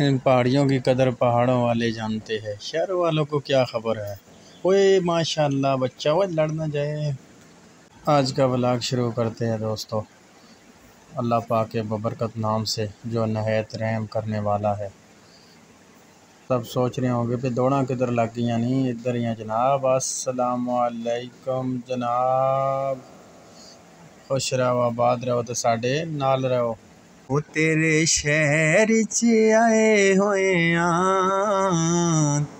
इन पहाड़ियों की कदर पहाड़ों वाले जानते हैं, शहर वालों को क्या खबर है। ओए माशाल्लाह बच्चा, वो लड़ना जाए। आज का व्लॉग शुरू करते हैं दोस्तों, अल्लाह पाक के बबरकत नाम से जो नहायत रहम करने वाला है। सब सोच रहे होंगे कि दौड़ा किधर लग गई, नहीं इधर ही हैं जनाब। अस्सलाम वालेकुम जनाब, खुश रहो आबाद रहो तो साढ़े नाल रहो। वो तेरे शहर च आए होए आ,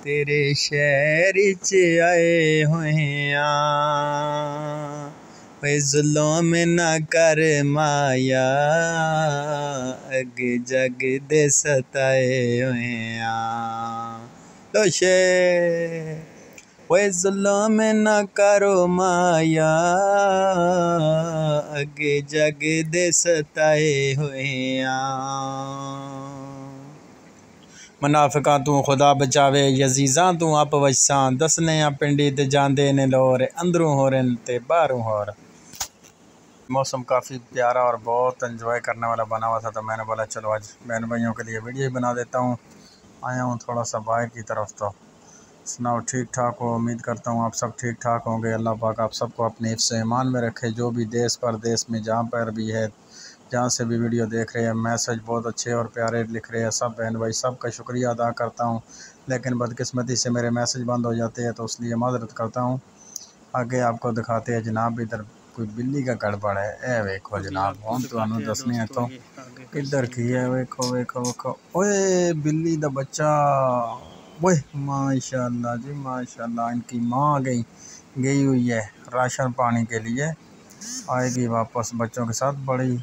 तेरे शहर च आए होए आ, वे जुल्म ना कर माया, अगे जग दे सताए होए आ। लो शेर, वे जुल्म न करो माया, अगे जग दे सताए हुए आ। मुनाफिका तू खुदा बचावे, यजीज़ा तू आप वसा, दसने आ पिंडी ते जांदे ने लोर, अंदरों हो रहे ते बाहरों हो रहे। मौसम काफ़ी प्यारा और बहुत एंजॉय करने वाला बना हुआ था, तो मैंने बोला चलो आज बहन भाइयों के लिए वीडियो बना देता हूँ। आया हूँ थोड़ा सा बाहर की तरफ, तो सुनाओ ठीक ठाक हो। उम्मीद करता हूँ आप सब ठीक ठाक होंगे। अल्लाह पाक आप सबको अपने हिफ्ज़ ईमान में रखे। जो भी देश परदेश में जहाँ पर भी है, जहाँ से भी वीडियो देख रहे हैं, मैसेज बहुत अच्छे और प्यारे लिख रहे हैं सब बहन भाई, सब का शुक्रिया अदा करता हूँ। लेकिन बदकिस्मती से मेरे मैसेज बंद हो जाते हैं, तो इसलिए माजरत करता हूँ। आगे आपको दिखाते हैं जनाब, इधर कोई बिल्ली का गड़बड़ है। ए वेखो जनाब, हम तो दसने हैं तो इधर की है। वेखो वेखो वेखो, ओए बिल्ली दा बच्चा। वह माशाल्लाह जी माशाल्लाह, इनकी माँ गई हुई है राशन पानी के लिए, आएगी वापस बच्चों के साथ। बड़ी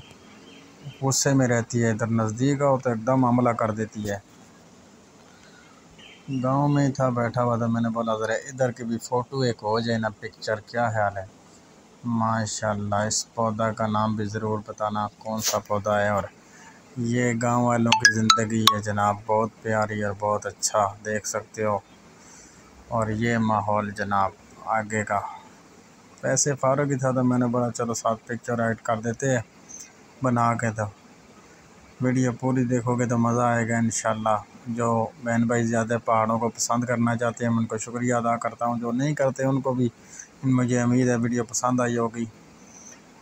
गुस्से में रहती है, इधर नज़दीक आओ तो एकदम हमला कर देती है। गांव में ही था, बैठा हुआ था, मैंने बोला ज़रा इधर की भी फ़ोटो एक हो जाए ना, पिक्चर। क्या ख्याल है? माशाल्लाह, इस पौधा का नाम भी ज़रूर बताना कौन सा पौधा है। और ये गांव वालों की ज़िंदगी है जनाब, बहुत प्यारी और बहुत अच्छा, देख सकते हो। और ये माहौल जनाब आगे का। पैसे फ़ारग ही था, तो मैंने बोला चलो साथ पिक्चर ऐड कर देते हैं बना के। तो वीडियो पूरी देखोगे तो मज़ा आएगा इंशाल्लाह। जो बहन भाई ज़्यादा पहाड़ों को पसंद करना चाहते हैं, मैं उनको शुक्रिया अदा करता हूँ। जो नहीं करते उनको भी मुझे उम्मीद है वीडियो पसंद आई होगी।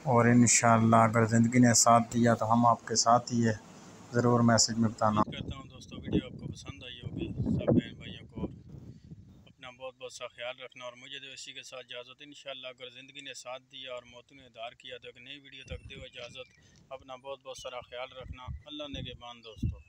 और इंशाल्लाह अगर ज़िंदगी ने साथ दिया तो हम आपके साथ ही है। ज़रूर मैसेज में बताना। करता हूँ दोस्तों वीडियो आपको पसंद आई होगी। सब बहन भाइयों को अपना बहुत बहुत सा ख्याल रखना, और मुझे तो इसी के साथ इजाज़त। इंशाल्लाह अगर ज़िंदगी ने साथ दिया और मौत ने उधार किया तो एक नई वीडियो तक दे इजाज़त। अपना बहुत बहुत सारा ख्याल रखना। अल्लाह ने के मान दोस्तों।